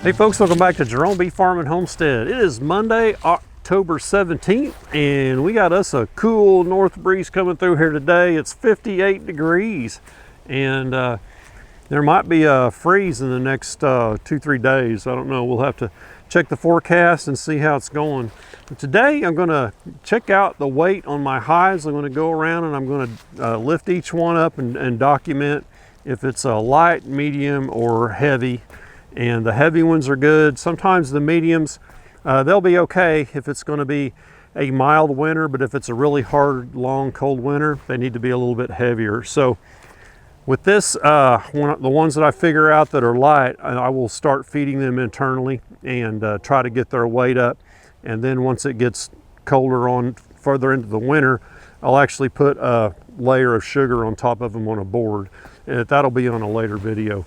Hey folks, welcome back to Jerome Bee Farm and Homestead. It is Monday, October 17th, and we got us a cool north breeze coming through here today. It's 58 degrees, and there might be a freeze in the next 2-3 days. I don't know. We'll have to check the forecast and see how it's going. But today I'm going to check out the weight on my hives. I'm going to go around and I'm going to lift each one up and document if it's a light, medium, or heavy. And the heavy ones are good. Sometimes the mediums, they'll be okay if it's going to be a mild winter, but if it's a really hard, long, cold winter, they need to be a little bit heavier. So with this, the ones that I figure out that are light, I will start feeding them internally and try to get their weight up. And then once it gets colder on further into the winter, I'll actually put a layer of sugar on top of them on a board. And that'll be on a later video.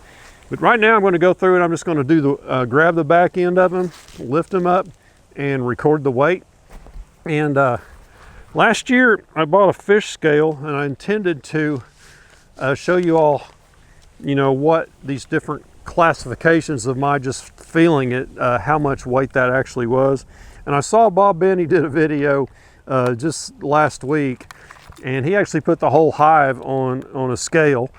But right now I'm going to go through and I'm just going to do the grab the back end of them, lift them up, and record the weight. And last year I bought a fish scale and I intended to show you all, what these different classifications of my just feeling it, how much weight that actually was. And I saw Bob Benny did a video just last week, and he actually put the whole hive on a scale.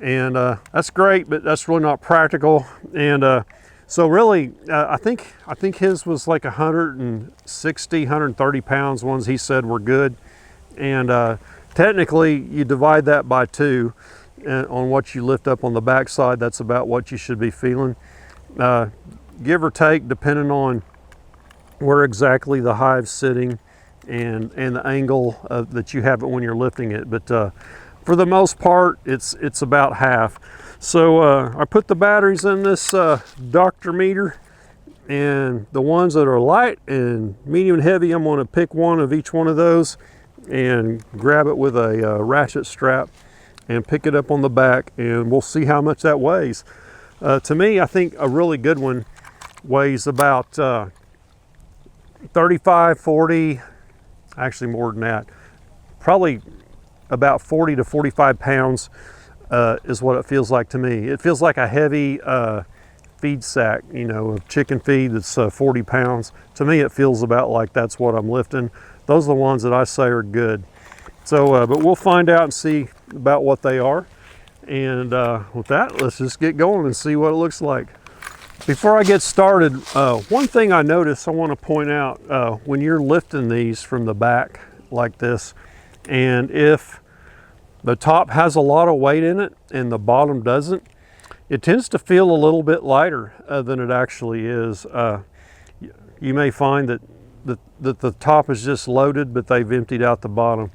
And that's great, but that's really not practical. And so really, I think his was like 160, 130 pounds, ones he said were good. And technically, you divide that by 2 on what you lift up on the backside. That's about what you should be feeling. Give or take, depending on where exactly the hive's sitting and the angle that you have it when you're lifting it. But for the most part, it's about half. So I put the batteries in this doctor meter, and the ones that are light and medium and heavy, I'm going to pick one of each one of those and grab it with a ratchet strap and pick it up on the back, and we'll see how much that weighs. To me, I think a really good one weighs about 35, 40, actually more than that, probably about 40 to 45 pounds is what it feels like to me. It feels like a heavy feed sack, of chicken feed that's 40 pounds. To me, it feels about like that's what I'm lifting. Those are the ones that I say are good. So, but we'll find out and see about what they are. And with that, let's just get going and see what it looks like. Before I get started, one thing I noticed I want to point out, when you're lifting these from the back like this, and if the top has a lot of weight in it and the bottom doesn't, it tends to feel a little bit lighter than it actually is. You may find that the top is just loaded, but they've emptied out the bottom.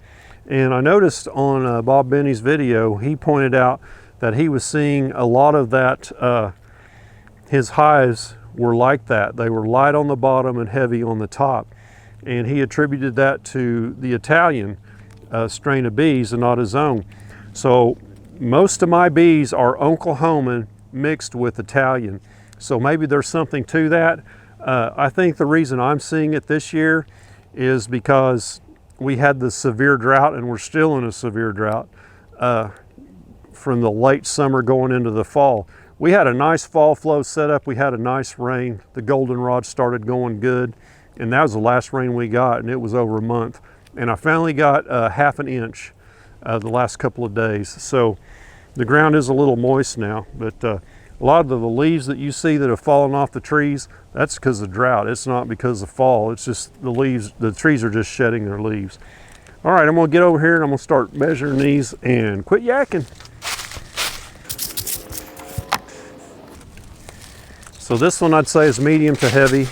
And I noticed on Bob Benny's video, he pointed out that he was seeing a lot of that, his hives were like that. They were light on the bottom and heavy on the top. And he attributed that to the Italian strain of bees and not his own. So most of my bees are Oklahoman mixed with Italian. So maybe there's something to that. I think the reason I'm seeing it this year is because we had the severe drought, and we're still in a severe drought from the late summer going into the fall. We had a nice fall flow set up. We had a nice rain. The goldenrod started going good, and that was the last rain we got, and it was over a month. And I finally got ½ an inch the last couple of days. So the ground is a little moist now, but a lot of the leaves that you see that have fallen off the trees, that's because of drought. It's not because of fall. It's just the leaves, the trees are just shedding their leaves. All right, I'm gonna get over here and I'm gonna start measuring these and quit yakking. So this one I'd say is medium to heavy.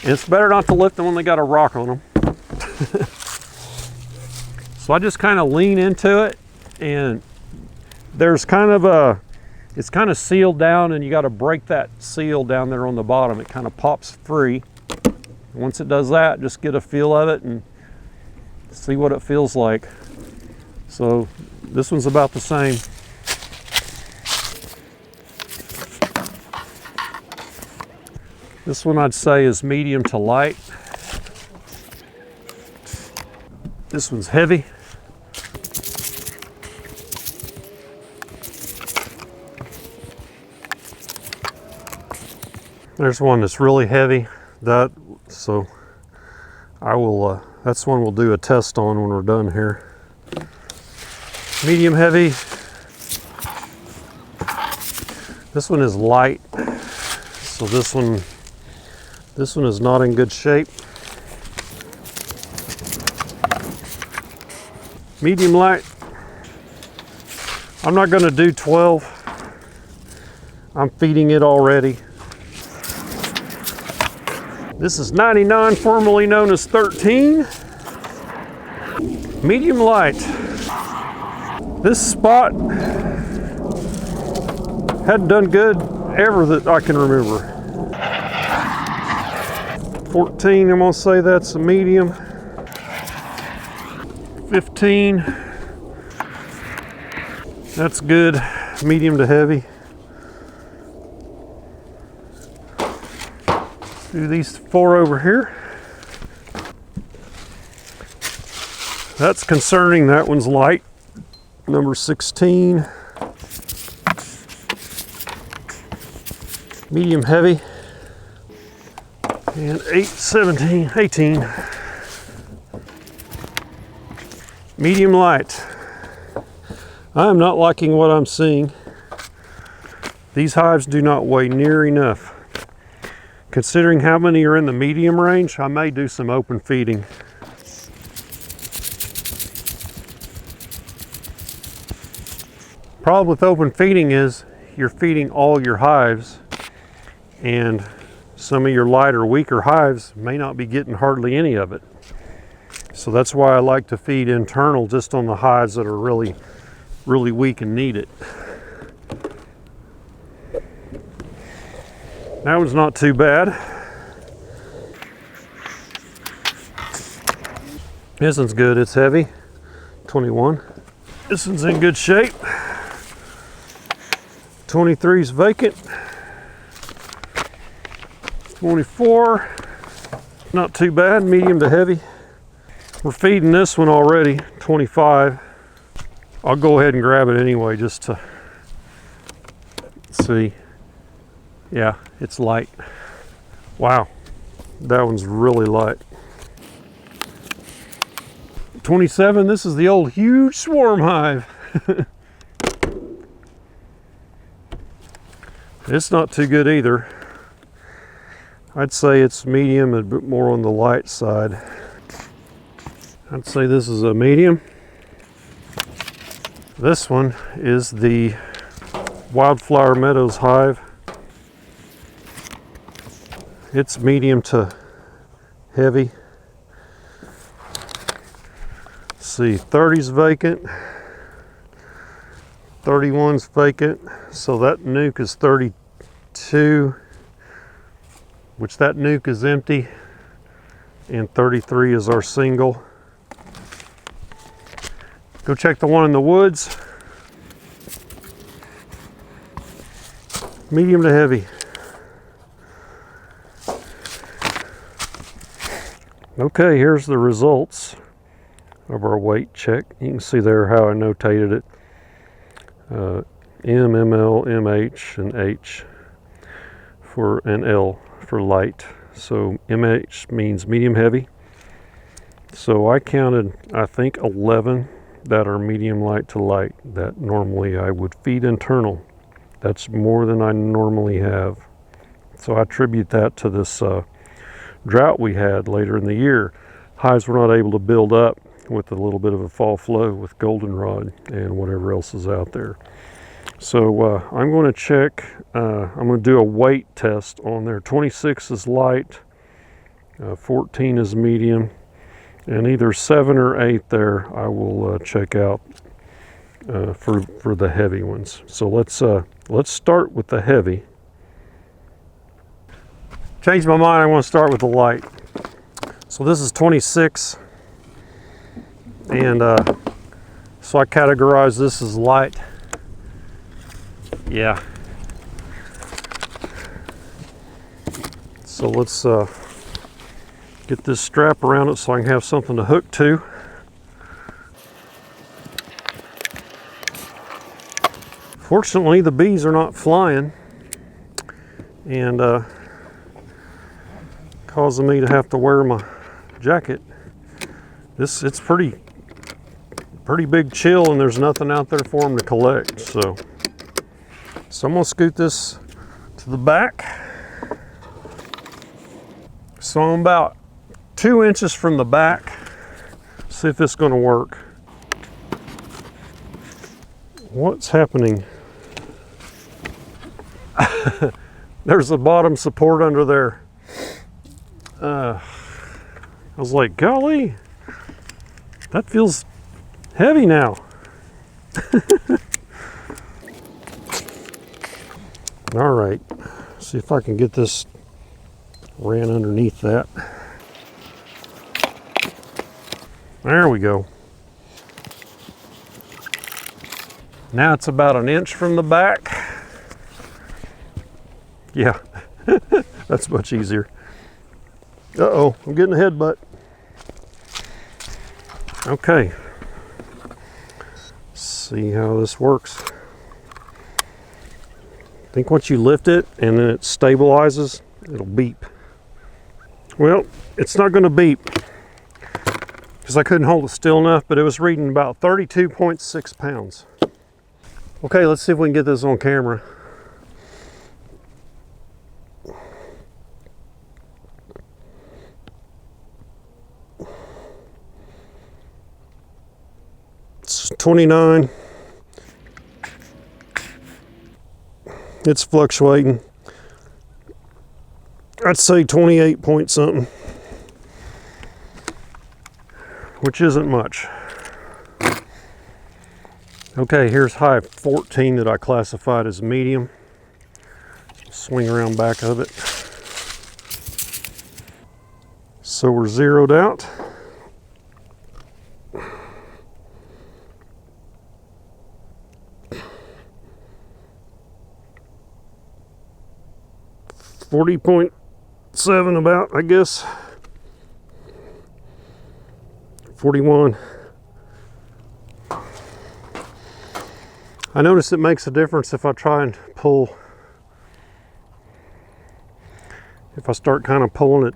And it's better not to lift them when they got a rock on them. So I just kind of lean into it, and there's kind of it's kind of sealed down, and you got to break that seal down there on the bottom. It kind of pops free. Once it does that, just get a feel of it and see what it feels like. So this one's about the same. This one I'd say is medium to light. This one's heavy. There's one that's really heavy. So I will, that's one we'll do a test on when we're done here. Medium heavy. This one is light. So this one is not in good shape. Medium light. I'm not going to do 12. I'm feeding it already. This is 99, formerly known as 13. Medium light. This spot hadn't done good ever that I can remember. 14, I'm gonna say that's a medium. 15, that's good, medium to heavy. Do these 4 over here. That's concerning, that one's light. Number 16. Medium heavy. And 18. Medium light. I am not liking what I'm seeing. These hives do not weigh near enough. Considering how many are in the medium range, I may do some open feeding. Problem with open feeding is you're feeding all your hives, and some of your lighter, weaker hives may not be getting hardly any of it. So that's why I like to feed internal just on the hives that are really, really weak and need it. That one's not too bad. This one's good, it's heavy. 21. This one's in good shape. 23's vacant. 24, not too bad, medium to heavy. We're feeding this one already, 25. I'll go ahead and grab it anyway just to see. Yeah, it's light. Wow, that one's really light. 27, this is the old huge swarm hive. It's not too good either. I'd say it's medium, a bit more on the light side. I'd say this is a medium. This one is the Wildflower Meadows hive. It's medium to heavy. Let's see, 30's vacant. 31's vacant. So that nuke is 32, which that nuke is empty. And 33 is our single. Go check the one in the woods. Medium to heavy. Okay, here's the results of our weight check. You can see there how I notated it. M, ML, MH, and H for an L for light. So MH means medium heavy. So I counted, I think, 11 that are medium light to light that normally I would feed internal. That's more than I normally have. So I attribute that to this drought we had later in the year. Hives were not able to build up with a little bit of a fall flow with goldenrod and whatever else is out there. So I'm going to check, I'm going to do a weight test on there. 26 is light, 14 is medium, and either 7 or 8 there I will check out for the heavy ones. So let's start with the heavy. Changed my mind, I want to start with the light. So this is 26, and so I categorize this as light. Yeah. So let's get this strap around it so I can have something to hook to. Fortunately, the bees are not flying, and causing me to have to wear my jacket. It's pretty big chill, and there's nothing out there for them to collect. So I'm gonna scoot this to the back. So I'm about 2 inches from the back. See if it's gonna work. What's happening? There's a bottom support under there. I was like, golly, that feels heavy now. All right, see if I can get this ran underneath that. There we go. Now it's about 1 inch from the back. Yeah, that's much easier. Uh-oh, I'm getting a headbutt. Okay, see how this works. I think once you lift it and then it stabilizes, it'll beep. Well, it's not going to beep because I couldn't hold it still enough, but it was reading about 32.6 pounds. Okay, let's see if we can get this on camera. It's 29. It's fluctuating. I'd say 28 point something, which isn't much. Okay, here's hive 14 that I classified as medium. Swing around back of it. So we're zeroed out. .7 about, I guess. 41. I notice it makes a difference if I try and pull. If I start kind of pulling it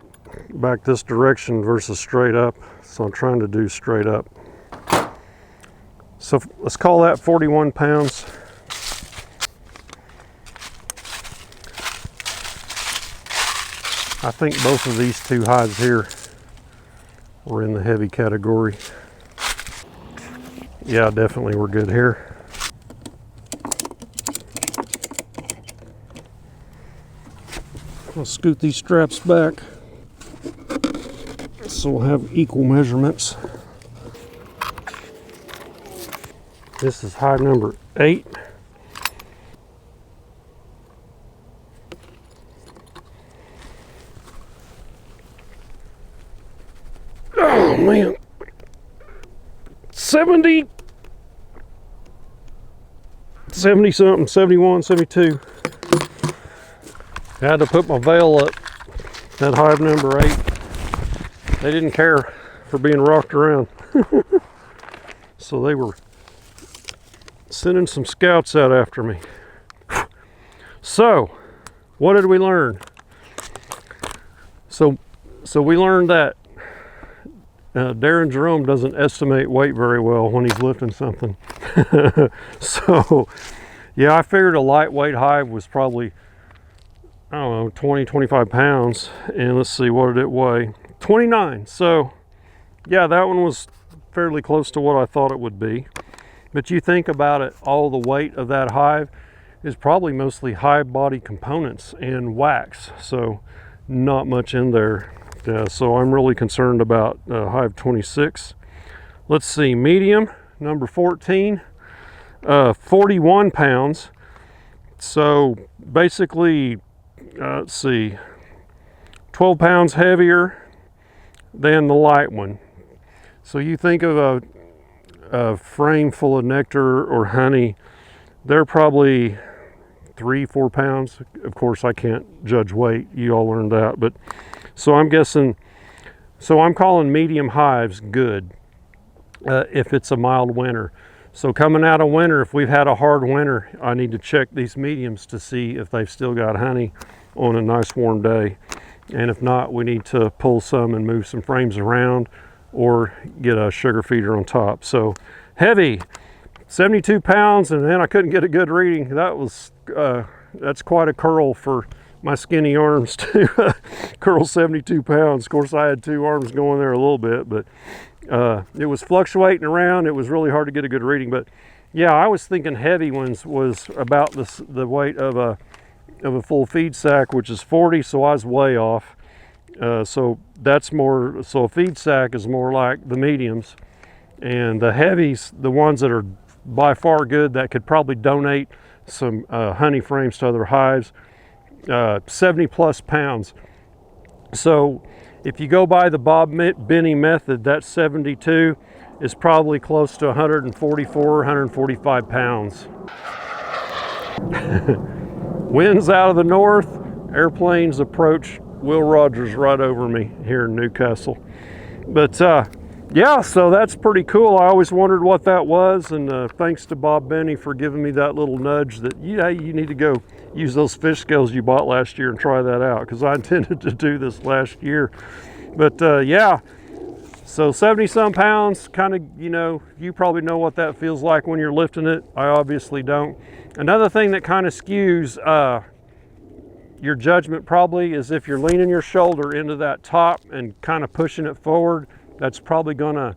back this direction versus straight up. So I'm trying to do straight up. So let's call that 41 pounds. I think both of these two hives here were in the heavy category. Yeah, definitely we're good here. I'll scoot these straps back so we'll have equal measurements. This is hive number 8. Oh man, 70 something, 71, 72. I had to put my veil up. That hive number 8, they didn't care for being rocked around. So they were sending some scouts out after me. So, what did we learn? So we learned that Darren Jerome doesn't estimate weight very well when he's lifting something. So, yeah, I figured a lightweight hive was probably, I don't know, 20, 25 pounds. And let's see, what did it weigh? 29. So, yeah, that one was fairly close to what I thought it would be. But you think about it, all the weight of that hive is probably mostly hive body components and wax. So, not much in there. So I'm really concerned about hive 26. Let's see, medium, number 14, 41 pounds. So basically, let's see, 12 pounds heavier than the light one. So you think of a frame full of nectar or honey, they're probably 3-4 pounds. Of course, I can't judge weight. You all learned that. But so I'm guessing, so I'm calling medium hives good if it's a mild winter. So coming out of winter, if we've had a hard winter, I need to check these mediums to see if they've still got honey on a nice warm day. And if not, we need to pull some and move some frames around or get a sugar feeder on top. So heavy, 72 pounds, and then I couldn't get a good reading. That was, that's quite a curl for my skinny arms to curl 72 pounds. Of course, I had 2 arms going there a little bit, but it was fluctuating around. It was really hard to get a good reading. But yeah, I was thinking heavy ones was about the weight of a full feed sack, which is 40, so I was way off. So that's more, so a feed sack is more like the mediums, and the heavies, the ones that are by far good, that could probably donate some honey frames to other hives, 70 plus pounds. So if you go by the Bob Benny method, that 72 is probably close to 144, 145 pounds. Winds out of the north, airplanes approach Will Rogers right over me here in Newcastle. But yeah, so that's pretty cool. I always wondered what that was, and thanks to Bob Benny for giving me that little nudge that, yeah, you need to go use those fish scales you bought last year and try that out, because I intended to do this last year. But yeah, so 70 some pounds, kind of, you know, you probably know what that feels like when you're lifting it. I obviously don't. Another thing that kind of skews your judgment probably is if you're leaning your shoulder into that top and kind of pushing it forward. That's probably gonna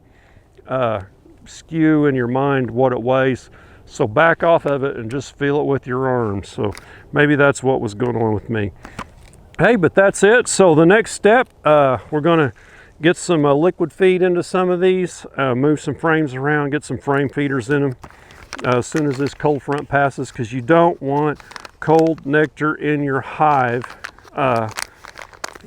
skew in your mind what it weighs. So back off of it and just feel it with your arms. So maybe that's what was going on with me. Hey, but that's it. So the next step, we're gonna get some liquid feed into some of these, move some frames around, get some frame feeders in them as soon as this cold front passes, because you don't want cold nectar in your hive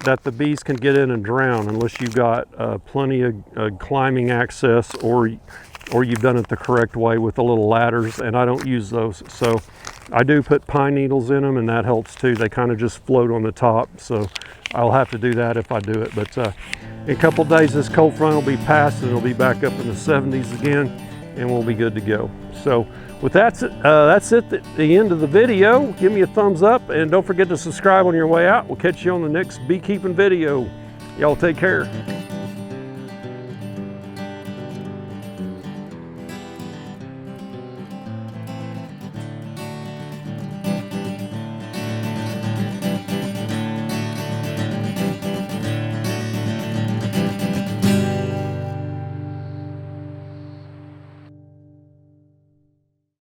that the bees can get in and drown, unless you've got plenty of climbing access, or you've done it the correct way with the little ladders, and I don't use those. So I do put pine needles in them, and that helps too. They kind of just float on the top, so I'll have to do that if I do it. But in a couple days, this cold front will be past, and it'll be back up in the 70s again, and we'll be good to go. So with that's it the end of the video. Give me a thumbs up, and don't forget to subscribe on your way out. We'll catch you on the next beekeeping video. Y'all take care.